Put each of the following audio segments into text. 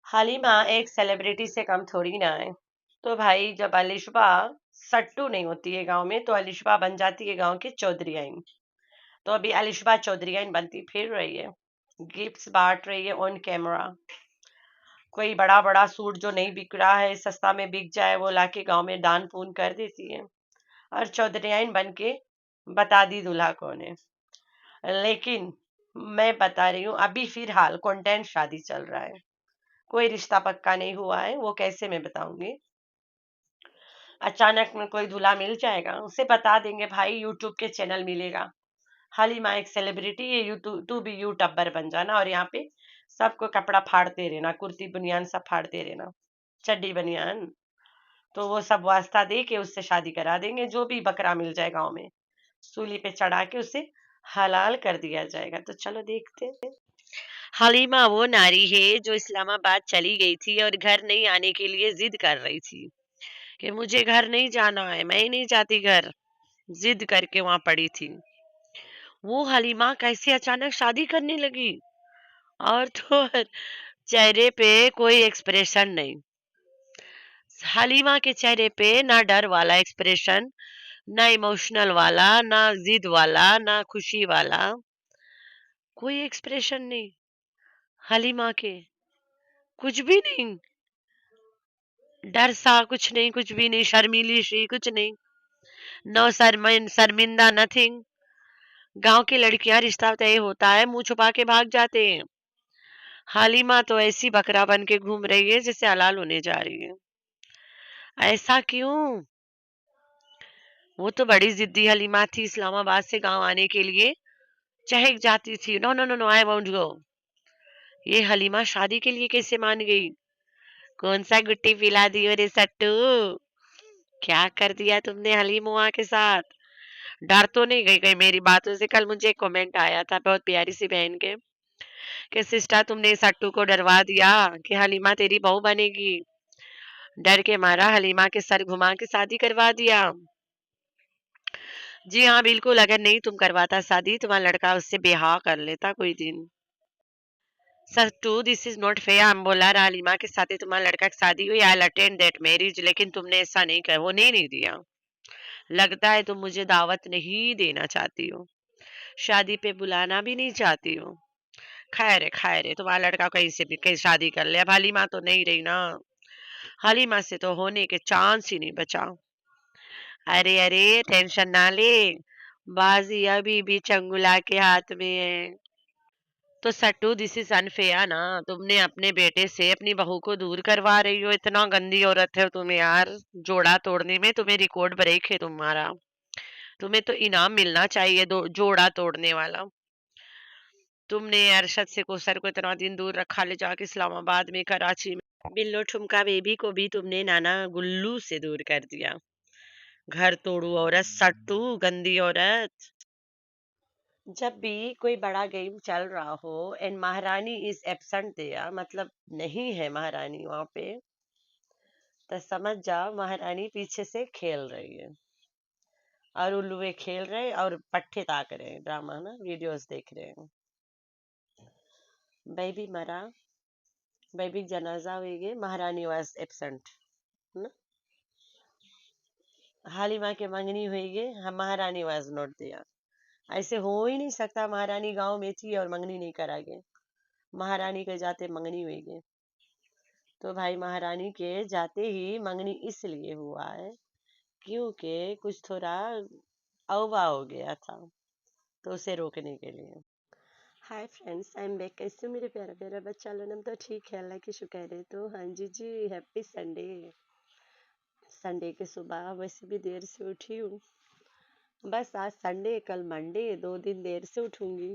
हालिमा एक सेलिब्रिटी से कम थोड़ी ना है। तो भाई जब अलिशबा सट्टू नहीं होती है गांव में तो अलिशबा बन जाती है गांव की चौधरी आइन। तो अभी अलिशबा चौधरी आइन बनती फिर रही है, गिफ्ट्स बांट रही है ऑन कैमरा। कोई बड़ा बड़ा सूट जो नहीं बिक रहा है, सस्ता में बिक जाए, वो लाके गांव में दान पून कर देती है। और चौधरी आइन बन के बता दी दूल्हा कौन है। लेकिन मैं बता रही हूँ अभी फिलहाल कंटेंट शादी चल रहा है, कोई रिश्ता पक्का नहीं हुआ है। वो कैसे मैं बताऊंगी। अचानक में कोई दूल्हा मिल जाएगा, उसे बता देंगे भाई यूट्यूब के चैनल मिलेगा, हालिमा एक सेलिब्रिटी है, यू तू भी यूट्यूबर बन जाना और यहाँ पे सबको कपड़ा फाड़ते रहना, कुर्ती बनियान सब फाड़ते रहना, चड्डी बनियान। तो वो सब वास्ता दे के उससे शादी करा देंगे, जो भी बकरा मिल जाए गांव में सूली पे चढ़ा के उसे हलाल कर दिया जाएगा। तो चलो देखते हैं। हलीमा वो नारी है जो इस्लामाबाद चली गई थी और घर नहीं आने के लिए जिद कर रही थी कि मुझे घर नहीं जाना है, मैं नहीं जाती घर, जिद करके वहां पड़ी थी। वो हलीमा कैसे अचानक शादी करने लगी, और तो चेहरे पे कोई एक्सप्रेशन नहीं। हलीमा के चेहरे पे ना डर वाला एक्सप्रेशन, ना इमोशनल वाला, ना जिद वाला, ना खुशी वाला, कोई एक्सप्रेशन नहीं। हलीमा के कुछ भी नहीं, डर सा कुछ नहीं, कुछ भी नहीं, शर्मीली सी कुछ नहीं, नो शर्मिंदा नथिंग। गांव की लड़कियां रिश्ता तय होता है मुंह छुपा के भाग जाते हैं, हालिमा तो ऐसी बकरा बन के घूम रही है जैसे हलाल होने जा रही है। ऐसा क्यों? वो तो बड़ी जिद्दी हलीमा थी, इस्लामाबाद से गांव आने के लिए चहक जाती थी, no no no no I won't go. ये हलीमा शादी के लिए कैसे मान गई? कौन सा गुट्टी पिला दी रे सट्टू? क्या कर दिया तुमने हलीमुआ के साथ? डर तो नहीं गई कहीं मेरी बातों से? कल मुझे एक कमेंट आया था बहुत प्यारी सी बहन के कि सिस्टर तुमने सट्टू को डरवा दिया कि हलीमा तेरी बहू बनेगी, डर के मारा हलीमा के सर घुमा के शादी करवा दिया। जी हाँ बिल्कुल, अगर नहीं तुम करवाता शादी, तुम्हारा लड़का उससे ब्याह कर लेता कोई दिन। Sattu this is not fair, हम बोला रहा हलीमा के साथ ही तुम्हारा लड़का की शादी हुई, आई अटेंड दैट मैरिज, लेकिन तुमने ऐसा नहीं कर, वो नहीं दिया। लगता है तुम मुझे दावत नहीं देना चाहती हो, शादी पे बुलाना भी नहीं चाहती हो। खैर है, तुम्हारा लड़का कहीं से भी कहीं शादी कर ले, अब हलीमा तो नहीं रही ना, हलीमा से तो होने के चांस ही नहीं बचा। अरे टेंशन ना ले, बाजी अभी भी चंगुला के हाथ में है। तो सट्टू दिस इज अनफेयर ना, तुमने अपने बेटे से अपनी बहू को दूर करवा रही हो, इतना गंदी औरत है तुम यार। जोड़ा तोड़ने में तुम्हें रिकॉर्ड ब्रेक है तुम्हारा, तुम्हें तो इनाम मिलना चाहिए, दो जोड़ा तोड़ने वाला। तुमने अरशद से कोसर को इतना दिन दूर रखा, ले जाके इस्लामाबाद में, कराची में बिल्लो ठुमका बेबी को भी तुमने नाना गुल्लू से दूर कर दिया। घर तोड़ू औरत, सट्टू गंदी औरत। जब भी कोई बड़ा गेम चल रहा हो एंड महारानी इज एब्सेंट देयर, मतलब नहीं है महारानी वहां पे, तो समझ जाओ महारानी पीछे से खेल रही है, और उल्लुए खेल रहे हैं और पट्टे ताक रहे हैं, ड्रामा ना वीडियोस देख रहे हैं। बेबी मरा, बेबी जनाजा हुई गई, महारानी वाज एब्सेंट ना, हालिमा के मंगनी हुई गई, हम महारानी वाज नॉट देयर। ऐसे हो ही नहीं सकता, महारानी गांव में थी और मंगनी नहीं करा गए, महारानी के जाते मंगनी हुई गई। तो भाई महारानी के जाते ही मंगनी इसलिए हुआ है क्योंकि कुछ थोड़ा अववा हो गया था, तो उसे रोकने के लिए। Hi friends, I am back. कैसे हो मेरे प्यारा प्यारा बच्चा लोग? हम तो ठीक है, अल्लाह की शुक्र है। तो हाँ जी, हैप्पी संडे। संडे के सुबह वैसे भी देर से उठी हूँ, बस आज संडे कल मंडे, 2 दिन देर से उठूंगी।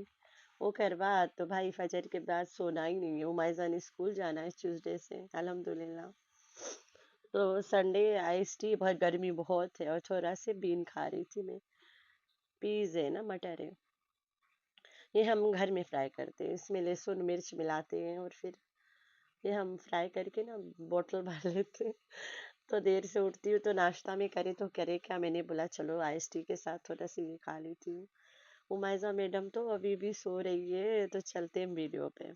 वो करवा तो भाई फजर के बाद सोना ही नहीं है, उमाइजा ने स्कूल जाना है ट्यूसडे से अल्हम्दुलिल्लाह। तो संडे आइस टी, बहुत गर्मी बहुत है, और थोड़ा से बीन खा रही थी मैं, पीज है ना, मटर है, ये हम घर में फ्राई करते हैं, इसमें लहसुन मिर्च मिलाते हैं और फिर ये हम फ्राई करके ना बोतल भर लेते हैं। तो देर से उठती हूँ तो नाश्ता में करे तो करे क्या, मैंने बोला चलो आइस टी के साथ थोड़ा सी ये खा लेती हूँ। उमाइजा मैडम तो अभी भी सो रही है, तो चलते हैं वीडियो पे।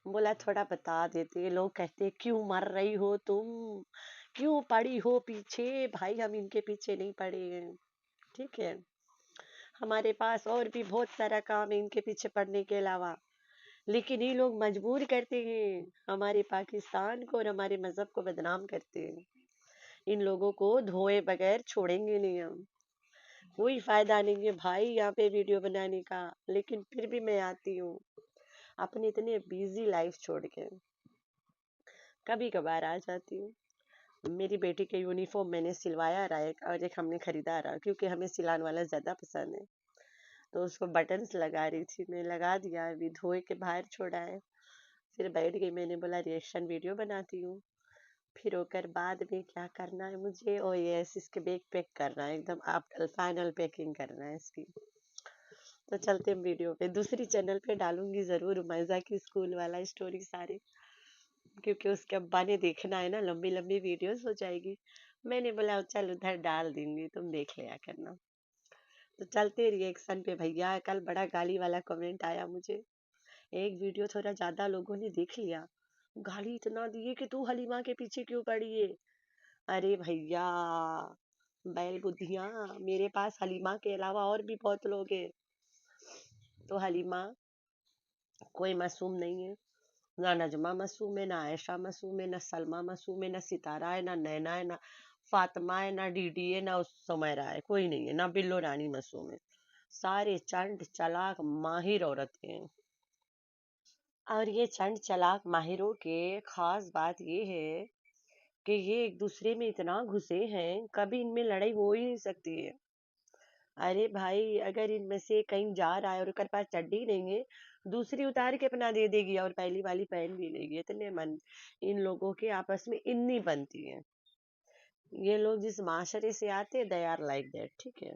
बोला थोड़ा बता देते। लोग कहते क्यों मर रही हो तुम, क्यों पड़ी हो पीछे। भाई हम इनके पीछे नहीं पड़े हैं, ठीक है। हमारे पास और भी बहुत सारा काम है इनके पीछे पड़ने के अलावा। लेकिन ये लोग मजबूर करते हैं, हमारे पाकिस्तान को और हमारे मजहब को बदनाम करते हैं। इन लोगों को धोए बगैर छोड़ेंगे नहीं हम। कोई फायदा नहीं है भाई यहाँ पे वीडियो बनाने का, लेकिन फिर भी मैं आती हूँ अपनी इतने बिजी लाइफ छोड़ के। कभी कभार आ जाती हूँ। मेरी बेटी के यूनिफॉर्म मैंने सिलवाया रहा है और एक हमने खरीदा रहा, क्योंकि हमें सिलाने वाला ज्यादा पसंद है। तो उसको बटन्स लगा रही थी, मैं लगा दिया, अभी धोए के बाहर छोड़ा है। फिर बैठ गई, मैंने बोला रिएक्शन वीडियो बनाती हूँ। फिर होकर बाद में क्या करना है मुझे, ओ यस, इसके बैग पैक करना है एकदम, आप फाइनल पैकिंग करना है इसकी। तो चलते हैं वीडियो पे, दूसरी चैनल पे डालूंगी जरूर माइजा की स्कूल वाला स्टोरी सारे, क्योंकि उसके अब्बा ने देखना है ना, लंबी लंबी वीडियोस हो जाएगी। मैंने बोला चल उधर डाल दूंगी, तुम देख लिया करना। तो चलते रिएक्शन पे भैया, कल बड़ा गाली वाला कमेंट आया मुझे। एक वीडियो थोड़ा ज्यादा लोगों ने देख लिया, गाली इतना दिए कि तू हलीमा के पीछे क्यों पड़ी है। अरे भैया बैल बुद्धियां, मेरे पास हलीमा के अलावा और भी बहुत लोग हैं। तो हलीमा कोई मासूम नहीं है, ना नजमा मासूम है, ना आयशा मासूम है, ना सलमा मासूम है, ना सितारा है, ना नैना है, ना फातिमा है, ना डीडी है, ना सुमैरा है, कोई नहीं है, ना बिल्लो रानी मासूम है। सारे चंड चलाक माहिर औरतें हैं। और ये चंड चलाक माहिरों के खास बात ये है कि ये एक दूसरे में इतना घुसे हैं, कभी इनमें लड़ाई हो ही नहीं सकती है। अरे भाई अगर इनमें से कहीं जा रहा है और उसके पास चड्डी नहीं है, दूसरी उतार के अपना दे देगी और पहली वाली पहन भी लेगी। इतने मन इन लोगों के आपस में इन्नी बनती है। ये लोग जिस माशरे से आते हैं दे आर लाइक दैट, ठीक है।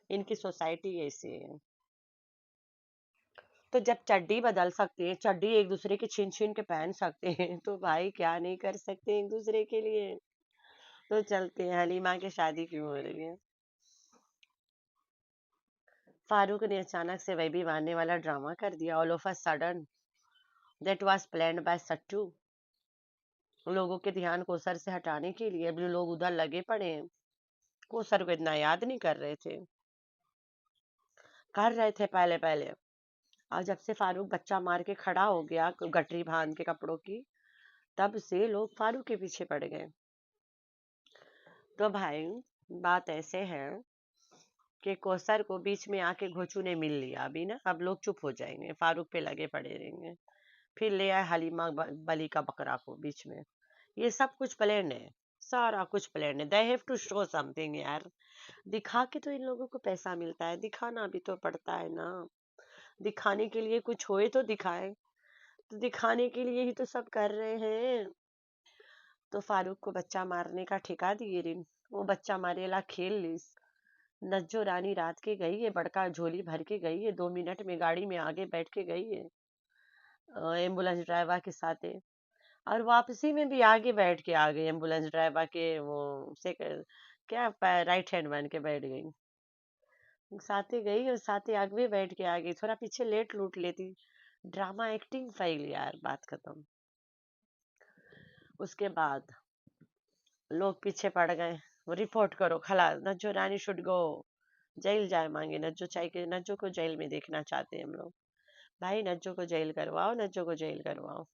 इनकी सोसाइटी ऐसी है। तो जब चड्डी बदल सकते हैं, चड्डी एक दूसरे की छीन छीन के पहन सकते हैं, तो भाई क्या नहीं कर सकते एक दूसरे के लिए। तो चलते हैं, हलीमा की शादी क्यों हो रही है। फारूक ने अचानक से वह भी मारने वाला ड्रामा कर दिया, all of a sudden, that was planned by Sattu. लोगों के ध्यान कोसर से हटाने के लिए अभी लोग उधर लगे पड़े हैं। कोसर को इतना याद नहीं कर रहे थे, कर रहे थे पहले पहले। और जब से फारूक बच्चा मार के खड़ा हो गया गठरी बांध के कपड़ों की, तब से लोग फारूक के पीछे पड़ गए। तो भाई बात ऐसे है कि कौसर को बीच में आके घोचू ने मिल लिया अभी ना, अब लोग चुप हो जाएंगे, फारूक पे लगे पड़े रहेंगे। फिर ले आए हलीमा बली का बकरा को बीच में। ये सब कुछ प्लान है, सारा कुछ प्लान है। They have to show something यार। दिखा के तो इन लोगों को पैसा मिलता है, दिखाना भी तो पड़ता है ना। दिखाने के लिए कुछ होए तो दिखाए, तो दिखाने के लिए ही तो सब कर रहे हैं। तो फारूक को बच्चा मारने का ठेका दिए रिन, वो बच्चा मारेला खेल लिस। नज्जो रानी रात के गई है, बड़का झोली भर के गई है, 2 मिनट में गाड़ी में आगे बैठ के गई है एम्बुलेंस ड्राइवर के साथ है। और वापसी में भी आगे बैठ के आ गई, एम्बुलेंस ड्राइवर के वो से क्या राइट हैंड बन के बैठ गई। साथे गई और साथे आगे बैठ के आ गई, थोड़ा पीछे लेट लूट लेती। ड्रामा एक्टिंग फाइल यार, बात खत्म। उसके बाद लोग पीछे पड़ गए, रिपोर्ट करो खलास, नज्जो रानी शुड गो, जेल जाए मांगे नज्जो, चाहे कि नज्जो को जेल में देखना चाहते हैं हम लोग। भाई नज्जो को जेल करवाओ, नज्जो को जेल करवाओ।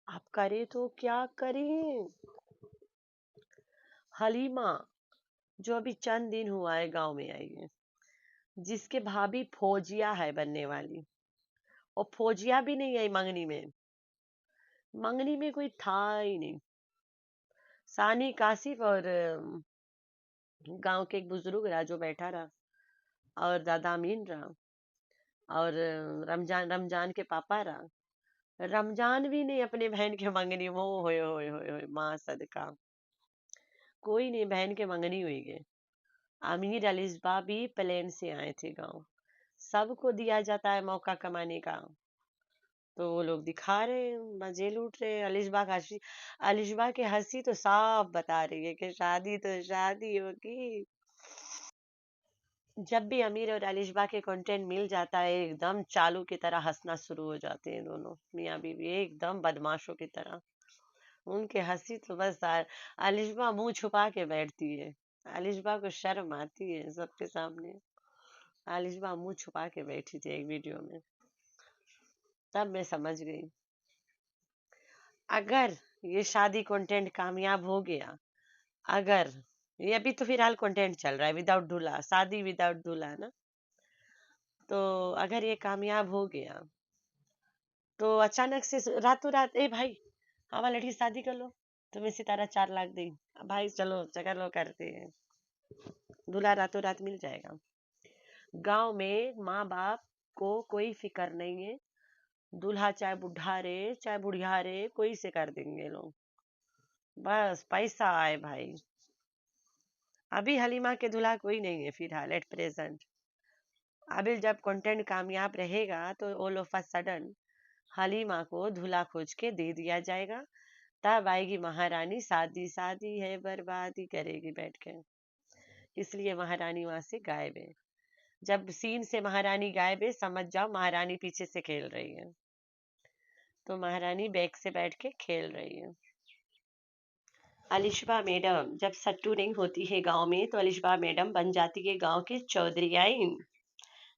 आप करें तो क्या करें। हलीमा जो अभी चंद दिन हुआ है गांव में आई है, जिसके भाभी फौजिया है बनने वाली, और फौजिया भी नहीं आई मंगनी में। मंगनी में कोई था ही नहीं। सानी कासिफ और गांव के एक बुजुर्ग रहा जो बैठा रहा, और दादा अमीन रहा, और रमजान रमजान के पापा रहा। रमजान भी नहीं अपने बहन के मंगनी, वो होए माँ सदका, कोई नहीं बहन के मंगनी हुई गए। अमीर अलिस्बा भी प्लेन से आए थे गांव। सबको दिया जाता है मौका कमाने का, तो वो लोग दिखा रहे हैं, मजे लूट रहे हैं। अलिशबा का अलिशबा की हंसी तो साफ बता रही है कि शादी तो शादी होगी। जब भी अमीर और अलिशबा के कंटेंट मिल जाता है एकदम चालू की तरह हंसना शुरू हो जाते हैं दोनों मियाँ बीवी एकदम बदमाशों की तरह। उनके हंसी तो बस अलिशबा मुंह छुपा के बैठती है। अलिशबा को शर्म आती है सबके सामने। अलिशबा मुंह छुपा के बैठी थी एक वीडियो में। तब मैं समझ गई, अगर ये शादी कंटेंट कामयाब हो गया, अगर ये अभी तो फिलहाल कंटेंट चल रहा है विदाउट दूल्हा, शादी विदाउट दूल्हा ना, तो अगर ये कामयाब हो गया तो अचानक से रातों रात ए भाई हमारा लड़की शादी कर लो, तुम्हें सितारा 4 लाख दी, भाई चलो चलो करते हैं, दूल्हा रातों रात मिल जाएगा। गांव में माँ बाप को कोई फिक्र नहीं है, दूल्हा चाहे बुढ़ा रे चाहे बुढ़िया रे कोई से कर देंगे लोग, बस पैसा आए भाई। अभी हलीमा के दूल्हा कोई नहीं है फिलहाल एट प्रेजेंट। अभी जब कंटेंट कामयाब रहेगा तो all of a sudden Halima को दूल्हा खोज के दे दिया जाएगा। तब आएगी महारानी, शादी शादी है बर्बादी करेगी बैठ के। इसलिए महारानी वहां से गायब है। जब सीन से महारानी गायब है समझ जाओ महारानी पीछे से खेल रही है। तो महारानी बैक से बैठ के खेल रही है। अलिशबा मैडम जब सट्टू नहीं होती है गांव में तो अलिशबा मैडम बन जाती है गांव के चौधरीआइन।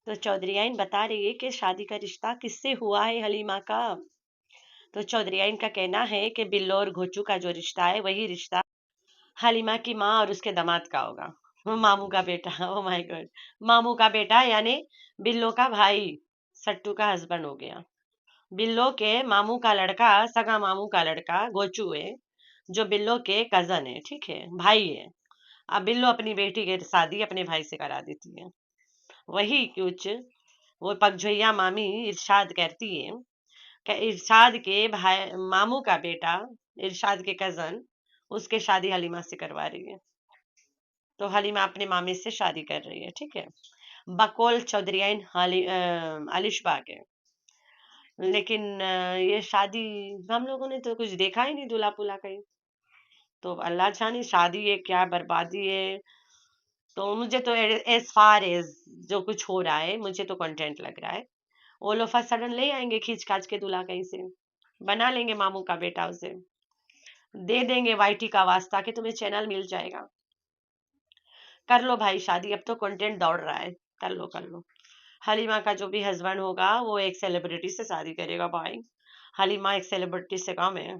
तो चौधरीआइन बता रही है कि शादी का रिश्ता किससे हुआ है हलीमा का। तो चौधरीआइन का कहना है कि बिल्लो और घोचू का जो रिश्ता है वही रिश्ता हलीमा की माँ और उसके दामाद का होगा। वो मामू का बेटा, ओ माय गॉड, मामू का बेटा यानी बिल्लो का भाई सट्टू का हस्बैंड हो गया। बिल्लो के मामू का लड़का, सगा मामू का लड़का गोचू है, जो बिल्लो के कजन है, ठीक है, भाई है। अब बिल्लो अपनी बेटी की शादी अपने भाई से करा देती है। वही कुछ वो पगझोइया मामी इरशाद कहती है कि इरशाद के भाई मामू का बेटा, इरशाद के कजन, उसके शादी हलीमा से करवा रही है। तो हलीमा अपने मामी से शादी कर रही है, ठीक है, बकौल चौधरीआइन अलिशबा के। लेकिन ये शादी हम लोगों ने तो कुछ देखा ही नहीं दूल्हा पुल्हा कहीं। तो अल्लाह जाने शादी है क्या बर्बादी है। तो मुझे तो एज फार एज जो कुछ हो रहा है मुझे तो कंटेंट लग रहा है। ऑल ऑफ अ सडन ले आएंगे खींच खाच के दूल्हा कहीं से, बना लेंगे मामू का बेटा, उसे दे देंगे वाईटी का वास्ता कि तुम्हें चैनल मिल जाएगा, कर लो भाई शादी, अब तो कंटेंट दौड़ रहा है, कर लो कर लो। हलीमा का जो भी हस्बैंड होगा वो एक सेलिब्रिटी से शादी करेगा भाई। हलीमा एक सेलिब्रिटी से कम है।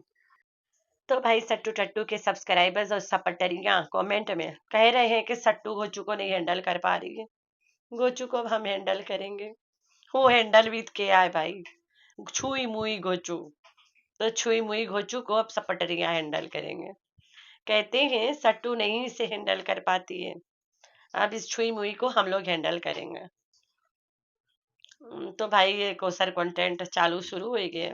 तो भाई सट्टू टट्टू के सब्सक्राइबर्स और सपटरियां कमेंट में कह रहे हैं कि सट्टू गोचू को नहीं हैंडल कर पा रही है। गोचू को अब हम हैंडल करेंगे। वो हैंडल विद के आए भाई, छुई मुई गोचू। तो छुई मुई गोचू को अब सपटरियां हैंडल करेंगे। कहते हैं सट्टू नहीं इसे हैंडल कर पाती है, अब इस छुई मुई को हम लोग हैंडल करेंगे। तो भाई ये कोसर कंटेंट चालू शुरू हो गए।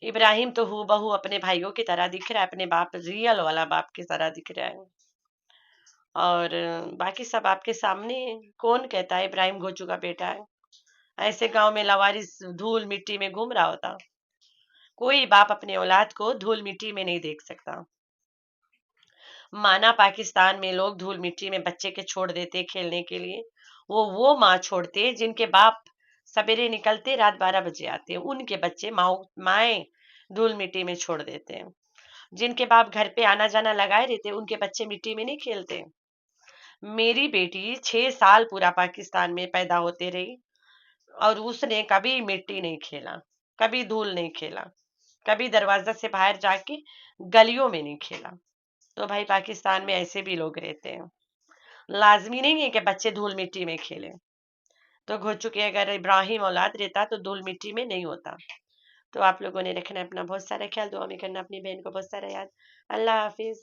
इब्राहिम तो हूबहू अपने भाइयों की तरह दिख रहा है, अपने बाप रियल वाला बाप की तरह दिख रहा है। और बाकी सब आपके सामने है। कौन कहता है इब्राहिम घोचू का बेटा है? ऐसे गांव में लवारिस धूल मिट्टी में घूम रहा होता। कोई बाप अपने औलाद को धूल मिट्टी में नहीं देख सकता। माना पाकिस्तान में लोग धूल मिट्टी में बच्चे के छोड़ देते खेलने के लिए, वो माँ छोड़ते जिनके बाप सवेरे निकलते रात 12 बजे आते, उनके बच्चे माए धूल मिट्टी में छोड़ देते हैं। जिनके बाप घर पे आना जाना लगाए रहते उनके बच्चे मिट्टी में नहीं खेलते। मेरी बेटी 6 साल पूरा पाकिस्तान में पैदा होते रही और उसने कभी मिट्टी नहीं खेला, कभी धूल नहीं खेला, कभी दरवाजा से बाहर जाके गलियों में नहीं खेला। तो भाई पाकिस्तान में ऐसे भी लोग रहते हैं। लाजमी नहीं है कि बच्चे धूल मिट्टी में खेलें। तो घोचू के अगर इब्राहिम औलाद रहता तो धूल मिट्टी में नहीं होता। तो आप लोगों ने रखना अपना बहुत सारा ख्याल, दुआ में करना अपनी बहन को बहुत सारा याद। अल्लाह हाफिज।